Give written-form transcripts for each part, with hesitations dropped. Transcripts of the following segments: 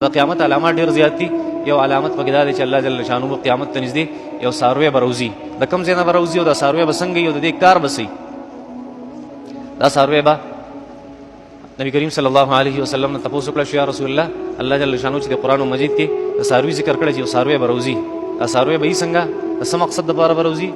د قیامت علامات ډیر زیات دي. یو علامت پکې دا دی چې الله جل شانه قیامت ته نږدې یو ساروی به راوځي. د کوم ځای نه به راوځي او دا ساروی به څنګه یو د دې کار به څه دا ساروی به نبی کریم صلی الله علیه وسلم نه تپوس وکړه چې یا رسول الله جل شانه چې د قرآن مجید کې د ساروی ذکر کړی چې یو ساروی به راوځي، دا ساروی به یې څنګه د څه مقصد لپاره به راوځي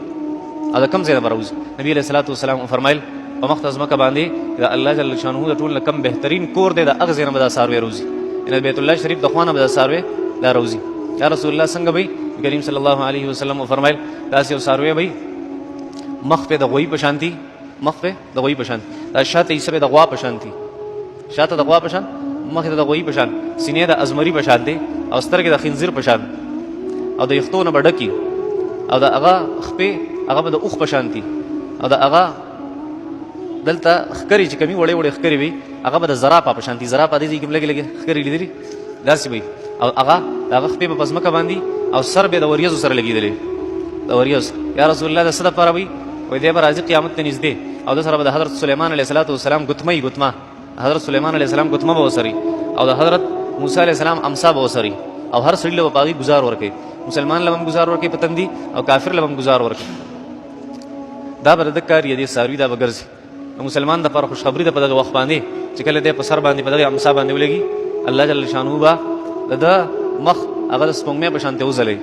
او د کوم ځای نه به راوځي. نبی علیه الصلاۃ والسلام فرمایل په مخ ته ځمکه باندې د الله جل شانه د ټول نه کم بهترین کور دی، د هغه ځای نه به دا ساروی راوځي. ان بیت الله شریف د خوانه به ساروی دا روزي. یا رسول الله څنګه به کریم صلی الله علیه وسلم فرمایل دا یو ساروی به مخ په د غوی په شانتي، مخ په د غوی په شان، دا شاته یې سره د غوا په شانتي، شاته د غوا په شان، مخ د غوی په شان، سینې د ازمری په شان دی او سترګې د خنزیر په شان او د یختونه بډکی او د هغه خپې هغه به د اوخ په شانتي او د هغه دلته خکری چې کمی وړې وړې خکری وي هغه به د زرافه په شانتي، زرافه دې کې لګي لګي خکری لیدلې داسې وي او هغه هغه خپې په پزمکه باندې او سر به د وریځو سره لګیدلې د وریځ. یا رسول الله د صد پر وي وې دې به راځي قیامت ته نږدې او د سره به د حضرت سليمان علیه السلام ګتمه حضرت سليمان علیه السلام ګتمه به وسري او د حضرت موسی علیه السلام امسا به وسري او هر سړي له باغی گزار ورکړي، مسلمان لمم گزار ورکړي پتندي او کافر لمم گزار ورکړي. دا به د کار یې ساروی دا بغرزي مسلمان د پر خوشخبری د په دغه وخت باندې چې کله د په سر باندې په دغه امسا باندې ولګي الله جل شانه با د مخ هغه سپوږمۍ په شان ته وزلي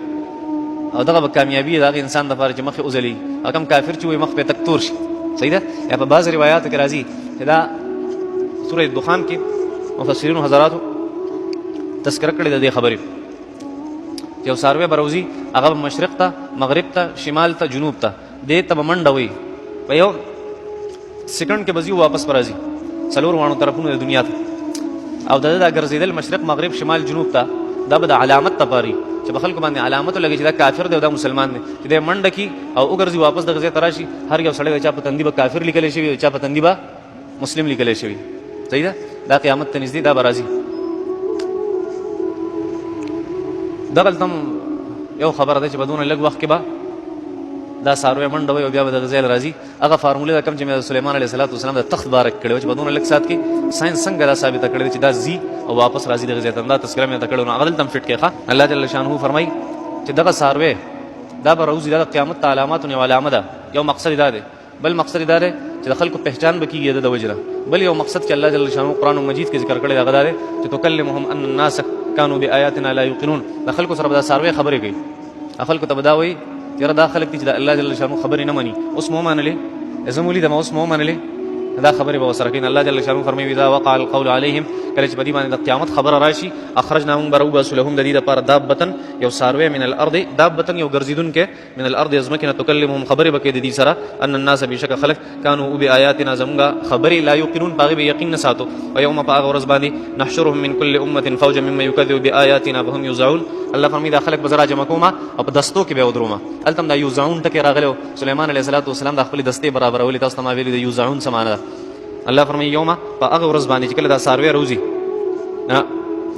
او دغه کامیابی دغه انسان د لپاره چې مخ وزلي هغه کافر چې وي مخ په تک تور شي. صحیح ده. یا په بعض روایت کې راځي چې دا سورۃ دخان کې مفسرین حضرات تذکرہ کړی د دې خبرې چې یو ساروی بروزي هغه مشرق ته، مغرب ته، شمال ته، جنوب ته دې ته منډه وي په یو سکند کې بزي واپس راځي څلور وانو طرفونو د دنیا ته او دا ګرځیدل مشرق مغرب شمال جنوب ته دا به د علامت تپاري چې په خلکو باندې علامت لګي چې دا کافر دی او دا مسلمان دی چې د منډه کی او وګرځي واپس د غزه تراشي هر یو سړی چا په تندي به کافر لیکل شي چا په تندي به مسلم لیکل شي. صحیح ده. دا قیامت ته نږدې دا به راځي. دغلته یو خبره ده چې بدون لږ وخت کې به دا ساروی منډه وي او بیا به د غزل راځي. هغه فارموله ده کوم چې سليمان علیه السلام د تخت بارک کړی چې بدون لږ سات کې ساينس څنګه دا ثابت کړی چې دا زی او واپس راځي د غزل ته. دا تذکرہ مې ته کړو نو هغه تم فټ کې ښه الله جل شانه فرمای چې دغه ساروی دا به روزي د قیامت علامات او علامه ده. یو مقصد دا دی، بل مقصد دا دی چې د خلکو پہچان بکیږي د وجره. بل یو مقصد چې الله جل شانه قرآن مجید کې ذکر کړی هغه دا دی چې تکلمهم ان الناس كانوا بآياتنا لا يوقنون. د خلکو سره دا ساروی خبرې کوي، خلکو ته بداوي یاره دا خلک چې د الله جل شانه خبرې نه مني اوس مو منلې ازمولي د اوس مو منلې دا خبرې به وسره کین. الله جل شانه فرمایي اذا وقع القول عليهم کله چې بدی باندې د قیامت خبر راشي اخرجنا من برو بسلهم د دې لپاره دابتن یو ساروی من الارض، دابتن یو ګرځیدون کې من الارض ازمکه تکلمهم خبرې بکې د دې سره ان الناس بشک خلق كانوا بآياتنا زمغا خبرې لا يقينون باغ به یقین نساتو. او یوم باغ ورځ باندې نحشرهم من كل امه فوجا مما يكذب بآياتنا فهم يوزعون. الله فرمایي دا خلق بزرا جمع کوما او په دستو کې به ودروما. التم دا یوزعون ټکی راغلو سليمان عليه السلام د خپل دستې برابر ولې تاسو ما ویلي د یوزعون سمانه. الله فرمایي یوم په هغه ورځ باندې چې کله دا ساروی روزي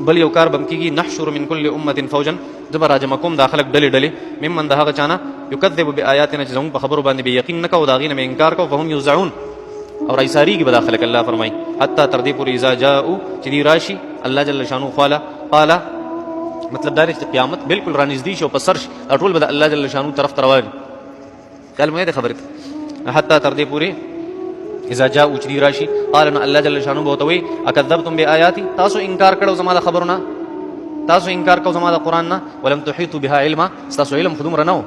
بل یو کار بم کیږي نحشر من كل امه فوجا جبر راجم کوم داخلك ډلې ډلې ممن دغه چانه یکذب بآیاتنا چې زموږ په خبرو باندې به یقین نه کوي داغینه به انکار کوي فهم یوزعون او رایساری کې بداخلك. الله فرمایي حتی تر دې پورې اذا جاءوا چې دی راشي الله جل شانه قال مطلب دا چې قیامت بالکل رانږدې شو په سر ټول به الله جل شانه طرف تروي کلمه دې خبره حتی تر دې پورې اذا جاءوا چری راشي قال ان الله جل شانه بوتوي اكذبتم بآياتي تاسو انکار کړو زما د خبرونه، تاسو انکار کوو زما د قران نه ولم تحيطوا بها علما تاسو علم خدوم رنو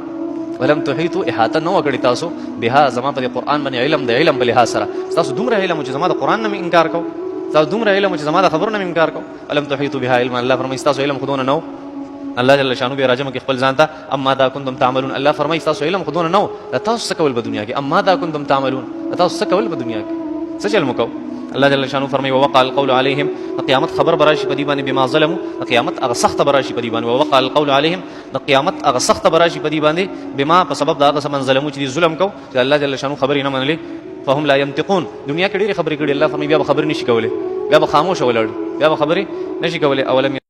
ولم تحيطوا احاطه نو کړی تاسو بها زما په قران باندې علم د علم بل حاصله تاسو دومره علم چې زما د قران نه انکار کوو، تاسو دومره علم چې زما د خبرونه انکار کوو. ولم تحيطوا بها علما الله فرمایي تاسو علم خدونه نو الله جل شانه به راجم کې خپل ځان ته اما دا کنتم تعملون. الله فرمایي تاسو علم خدونه نو تاسو څه کول په دنیا کې اما دا کنتم تعملون تاسو څه کول په دنیا کې څه چل مکو. الله جل شانه فرمایي ووقع القول عليهم قیامت خبر براشي په دې باندې بما ظلموا قیامت هغه سخت براشي په دې باندې ووقع القول عليهم د قیامت هغه سخت براشي په دې باندې بما په سبب دا هغه سمن ظلمو چې ظلم کو چې الله جل شانه خبر نه منلې فهم لا ينطقون. دنیا کې ډېری خبرې کړي الله فرمایي بیا خبر نشي کولای، بیا خاموش ولړ، بیا خبرې نشي کولای. اولم